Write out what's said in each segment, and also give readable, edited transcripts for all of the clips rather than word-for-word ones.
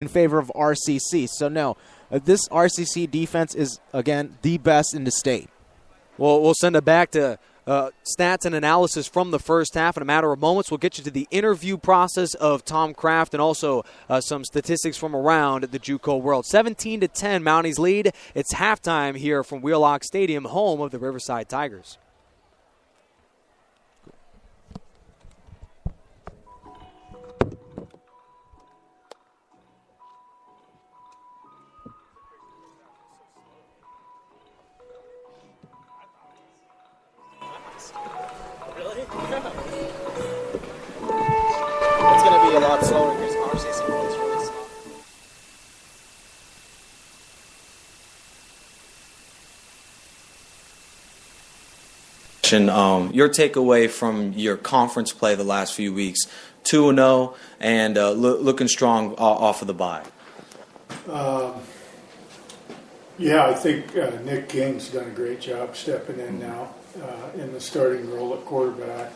in favor of RCC. So, no, this RCC defense is, again, the best in the state. Well, we'll send it back to stats and analysis from the first half. In a matter of moments, we'll get you to the interview process of Tom Kraft and also some statistics from around the JUCO world. 17-10, Mounties lead. It's halftime here from Wheelock Stadium, home of the Riverside Tigers. It's going to be a lot slower because RCC plays really slow. Your takeaway from your conference play the last few weeks, 2-0 and looking strong off of the bye. Yeah, I think Nick King's done a great job stepping in now in the starting role at quarterback.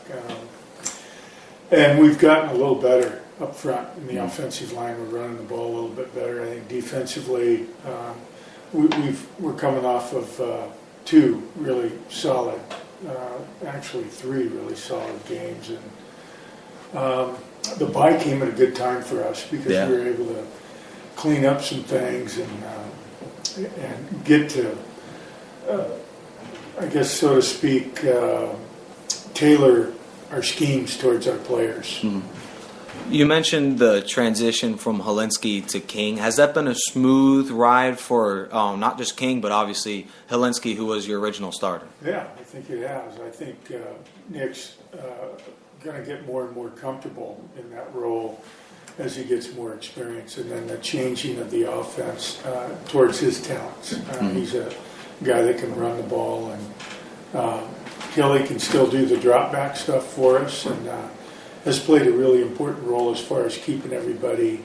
And we've gotten a little better up front in the offensive line. We're running the ball a little bit better. I think defensively, we're coming off of two really solid, actually three really solid games. And the bye came at a good time for us because we were able to clean up some things and get to, I guess, so to speak, tailor our schemes towards our players. You mentioned the transition from Helinski to King. Has that been a smooth ride for not just King, but obviously Helinski, who was your original starter? Yeah, I think it has. I think Nick's going to get more and more comfortable in that role as he gets more experience, and then the changing of the offense towards his talents. He's a guy that can run the ball, and Kelly can still do the drop back stuff for us, and has played a really important role as far as keeping everybody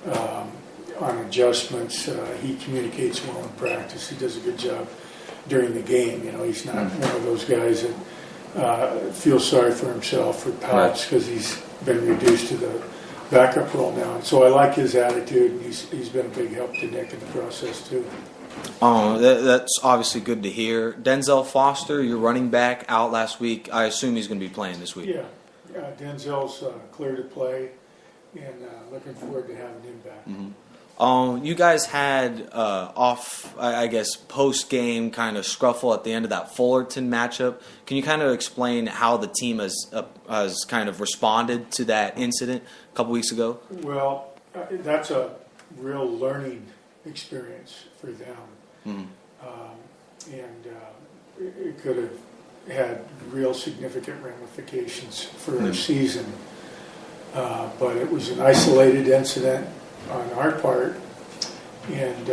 on adjustments. He communicates well in practice. He does a good job during the game. You know, he's not one of those guys that feels sorry for himself or pouts because he's been reduced to the backup role now. And so I like his attitude, and he's been a big help to Nick in the process too. That's obviously good to hear. Denzel Foster, your running back, out last week. I assume he's going to be playing this week. Yeah, Denzel's clear to play, and looking forward to having him back. You guys had I guess, post-game kind of scruffle at the end of that Fullerton matchup. Can you kind of explain how the team has kind of responded to that incident a couple weeks ago? Well, that's a real learning experience for them. And it could have had real significant ramifications for our season. But it was an isolated incident on our part, and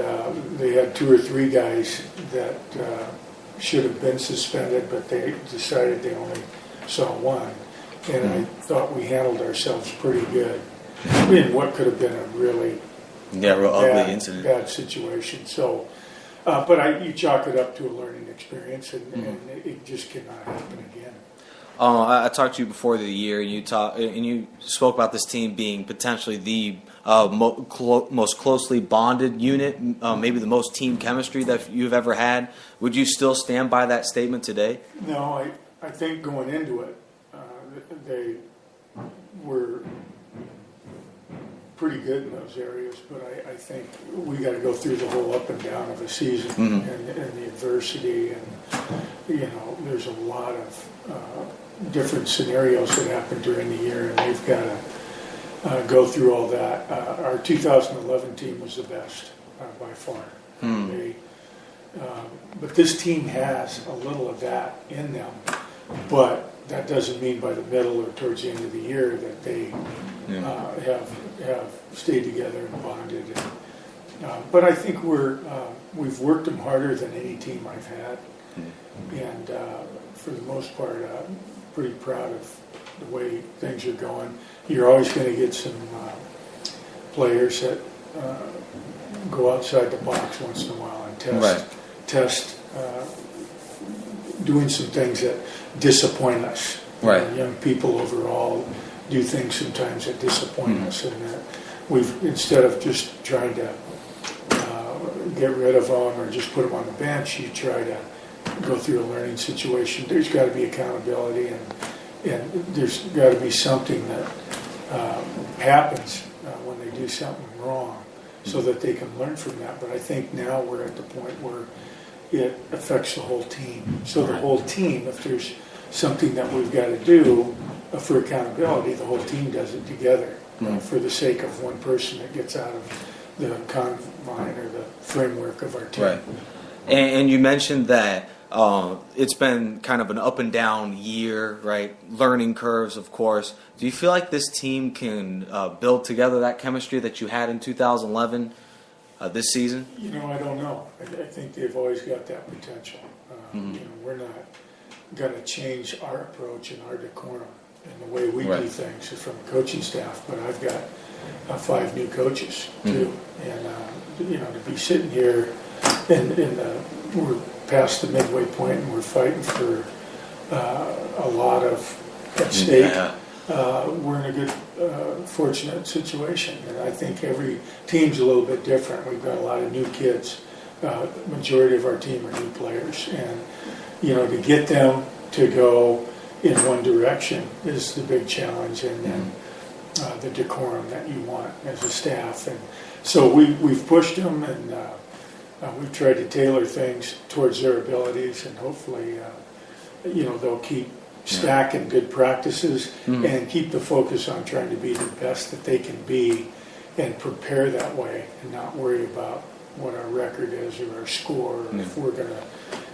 they had two or three guys that should have been suspended, but they decided they only saw one. And I thought we handled ourselves pretty good in what could have been a really real ugly incident, bad situation. So, but you chalk it up to a learning experience, and it just cannot happen again. I talked to you before the year, and you spoke about this team being potentially the most closely bonded unit, maybe the most team chemistry that you've ever had. Would you still stand by that statement today? No, I think going into it, they were pretty good in those areas, but I think we got to go through the whole up and down of a season and the adversity, and there's a lot of different scenarios that happen during the year, and they've got to go through all that. Our 2011 team was the best by far. But this team has a little of that in them, but that doesn't mean by the middle or towards the end of the year that they have stayed together and bonded. But I think we've worked them harder than any team I've had, and for the most part, pretty proud of the way things are going. You're always going to get some players that go outside the box once in a while and test doing some things that disappoint us. Young people overall do things sometimes that disappoint us, and we've, instead of just trying to get rid of them or just put them on the bench, you try to go through a learning situation. There's got to be accountability, and there's got to be something that happens when they do something wrong, so that they can learn from that. But I think now we're at the point where it affects the whole team. So the whole team, if there's something that we've got to do for accountability, the whole team does it together for the sake of one person that gets out of the confine or the framework of our team. Right. And you mentioned that it's been kind of an up and down year, right? Learning curves, of course. Do you feel like this team can build together that chemistry that you had in 2011 this season? You know, I don't know. I think they've always got that potential. You know, we're not going to change our approach and our decorum and the way we do things from a coaching staff, but I've got 5 new coaches too, and you know, to be sitting here and we're past the midway point and we're fighting for a lot of at stake. We're in a good, fortunate situation, and I think every team's a little bit different. We've got a lot of new kids. Majority of our team are new players, and you know, to get them to go in one direction is the big challenge, and then the decorum that you want as a staff. And so we've pushed them, and we've tried to tailor things towards their abilities, and hopefully, you know, they'll keep stacking good practices and keep the focus on trying to be the best that they can be and prepare that way and not worry about what our record is or our score or if we're going to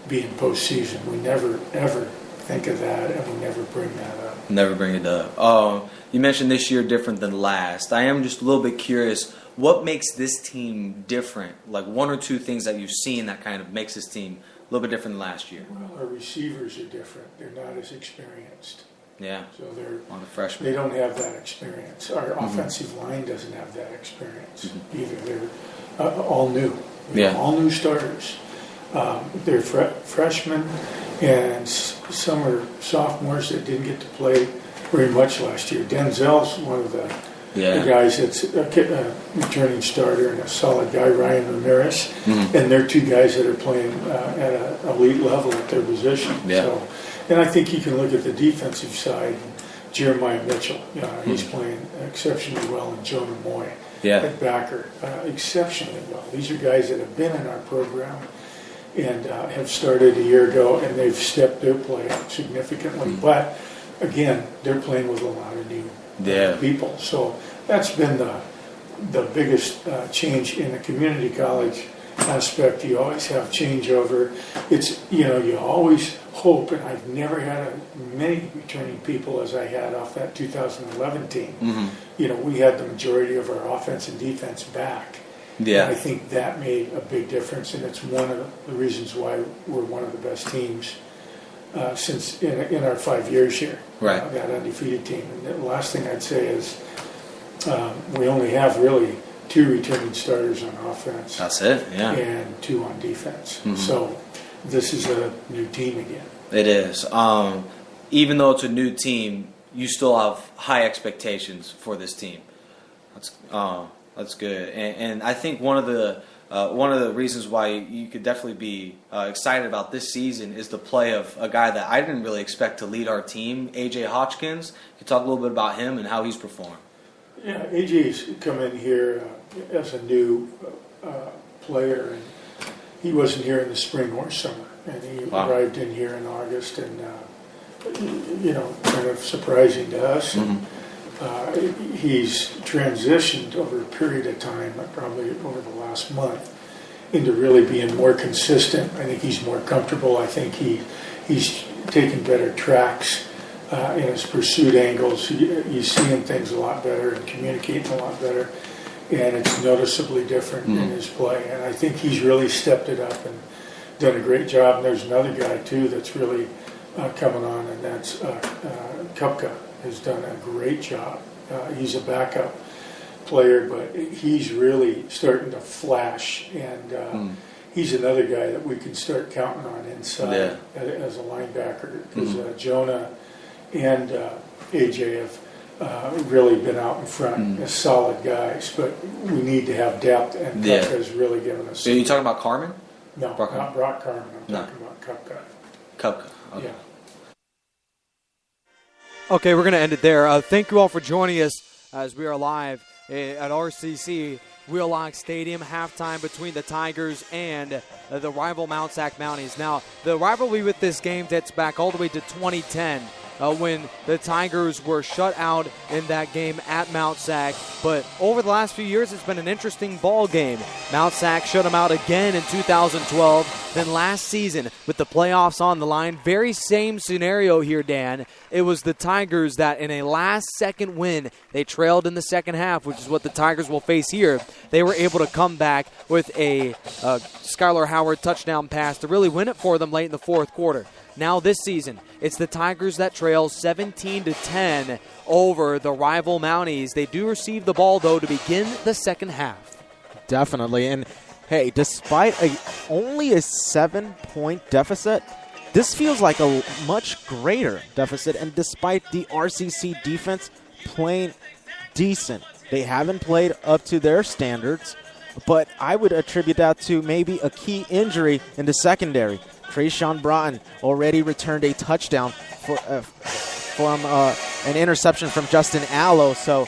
be in postseason. We never, ever think of that, and we never bring that up. Never bring it up. You mentioned this year different than last. I am just a little bit curious, what makes this team different? Like 1 or 2 things that you've seen that kind of makes this team a little bit different than last year. Well, our receivers are different. They're not as experienced. Yeah. So they're on the freshmen. They don't have that experience. Our offensive line doesn't have that experience either. They're all new. All new starters. They're freshmen, and some are sophomores that didn't get to play very much last year. Denzel's one of the guys that's a returning starter and a solid guy, Ryan Ramirez, and they're 2 guys that are playing at an elite level at their position. So, and I think you can look at the defensive side. Jeremiah Mitchell, he's playing exceptionally well, and Jonah Moy at backer, exceptionally well. These are guys that have been in our program and have started a year ago, and they've stepped their play up significantly. But again, they're playing with a lot of new people. So that's been the biggest change in the community college aspect. You always have changeover. It's, you know, you always hope, and I've never had as many returning people as I had off that 2011 team. You know, we had the majority of our offense and defense back. And I think that made a big difference, and it's one of the reasons why we're one of the best teams since in our 5 years here. That undefeated team. And the last thing I'd say is we only have really 2 returning starters on offense. That's it, and 2 on defense. So this is a new team again. It is. Even though it's a new team, you still have high expectations for this team. That's good. And I think one of the reasons why you could definitely be excited about this season is the play of a guy that I didn't really expect to lead our team, A.J. Hodgkins. Can you talk a little bit about him and how he's performed? Yeah, A.J.'s come in here as a new player, and he wasn't here in the spring or summer, and he arrived in here in August, and you know, kind of surprising to us. And, he's transitioned over a period of time, probably over the last month, into really being more consistent. I think he's more comfortable. I think he's taken better tracks in his pursuit angles. He's seeing things a lot better and communicating a lot better, and it's noticeably different in his play. And I think he's really stepped it up and done a great job. And there's another guy, too, that's really coming on, and that's Kupka. Has done a great job. He's a backup player, but he's really starting to flash, and he's another guy that we can start counting on inside as a linebacker, because Jonah and AJ have really been out in front as solid guys, but we need to have depth, and Kupka has really given us. So are you talking about Carmen? No, not Brock Carmen. I'm talking about Kupka. Kupka. Okay. Yeah. Okay, we're going to end it there. Thank you all for joining us as we are live at RCC Wheelock Stadium, halftime between the Tigers and the rival Mount Sac Mounties. Now, the rivalry with this game dates back all the way to 2010 when the Tigers were shut out in that game at Mount Sac. But over the last few years, it's been an interesting ball game. Mount Sac shut them out again in 2012. Then last season, with the playoffs on the line, very same scenario here, Dan. It was the Tigers that in a last-second win, they trailed in the second half, which is what the Tigers will face here. They were able to come back with a Skylar Howard touchdown pass to really win it for them late in the fourth quarter. Now this season, it's the Tigers that trail 17-10 over the rival Mounties. They do receive the ball, though, to begin the second half. Definitely. And, hey, despite only a 7-point deficit, this feels like a much greater deficit. And despite the RCC defense playing decent, they haven't played up to their standards. But I would attribute that to maybe a key injury in the secondary. Trayshawn Broughton already returned a touchdown from an interception from Justin Allo. So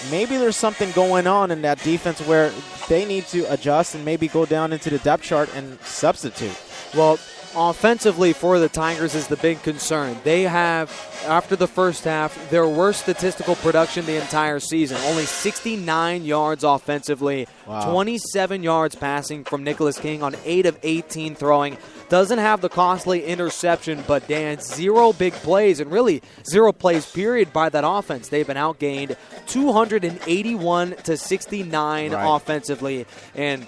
maybe there's something going on in that defense where they need to adjust and maybe go down into the depth chart and substitute. Well, offensively for the Tigers is the big concern. They have, after the first half, their worst statistical production the entire season. Only 69 yards offensively, 27 yards passing from Nicholas King on 8 of 18 throwing. Doesn't have the costly interception, but Dan, 0 big plays, and really 0 plays period by that offense. They've been outgained 281-69 offensively, and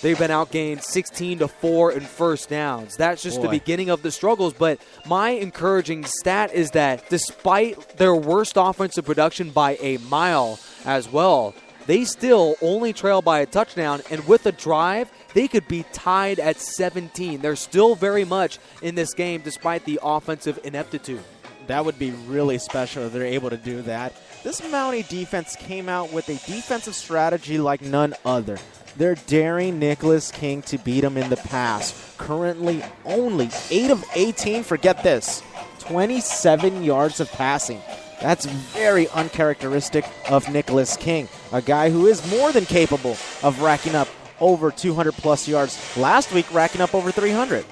they've been outgained 16-4 in first downs. That's just the beginning of the struggles. But my encouraging stat is that despite their worst offensive production by a mile as well, they still only trail by a touchdown. And with a drive, they could be tied at 17. They're still very much in this game despite the offensive ineptitude. That would be really special if they're able to do that. This Mountie defense came out with a defensive strategy like none other. They're daring Nicholas King to beat him in the pass. Currently only 8 of 18, forget this, 27 yards of passing. That's very uncharacteristic of Nicholas King, a guy who is more than capable of racking up over 200-plus yards. Last week, racking up over 300.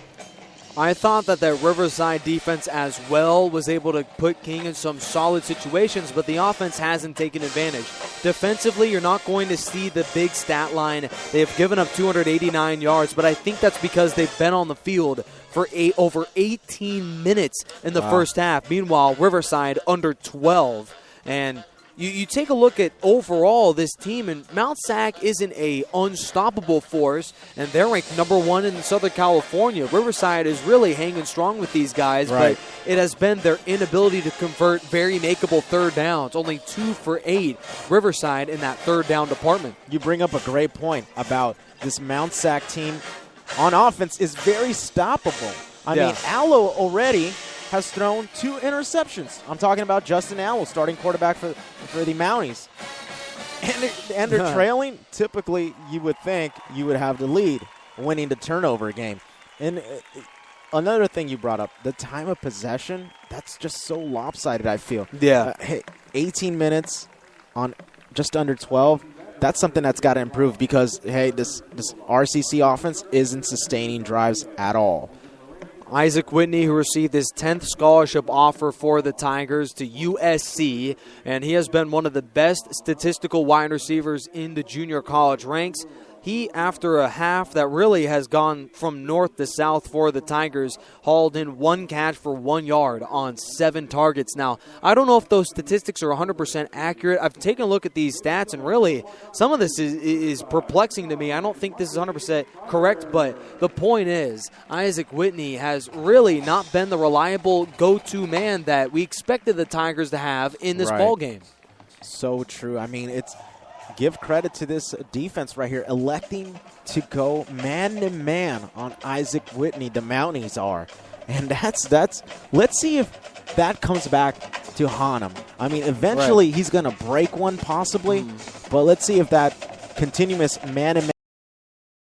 I thought that Riverside defense as well was able to put King in some solid situations, but the offense hasn't taken advantage. Defensively, you're not going to see the big stat line. They have given up 289 yards, but I think that's because they've been on the field for over 18 minutes in the first half. Meanwhile, Riverside under 12. And you take a look at overall this team, and Mount Sac isn't a unstoppable force, and they're ranked number 1 in Southern California. Riverside is really hanging strong with these guys, but it has been their inability to convert very makeable third downs. Only 2 for 8, Riverside in that third down department. You bring up a great point about this Mount Sac team on offense is very stoppable. I mean, Allo already has thrown 2 interceptions. I'm talking about Justin Allo, starting quarterback for the Mounties. And they're trailing. Typically, you would think you would have the lead, winning the turnover game. And another thing you brought up, the time of possession, that's just so lopsided, I feel. Yeah. 18 minutes on just under 12. That's something that's got to improve because, hey, this RCC offense isn't sustaining drives at all. Isaac Whitney, who received his 10th scholarship offer for the Tigers to USC, and he has been one of the best statistical wide receivers in the junior college ranks. He, after a half that really has gone from north to south for the Tigers, hauled in 1 catch for 1 yard on 7 targets. Now, I don't know if those statistics are 100% accurate. I've taken a look at these stats, and really, some of this is perplexing to me. I don't think this is 100% correct, but the point is, Isaac Whitney has really not been the reliable go-to man that we expected the Tigers to have in this ball game. So true. I mean, give credit to this defense right here, electing to go man-to-man on Isaac Whitney. The Mounties are. And that's let's see if that comes back to haunt him. I mean, eventually he's going to break one possibly, but let's see if that continuous man-to-man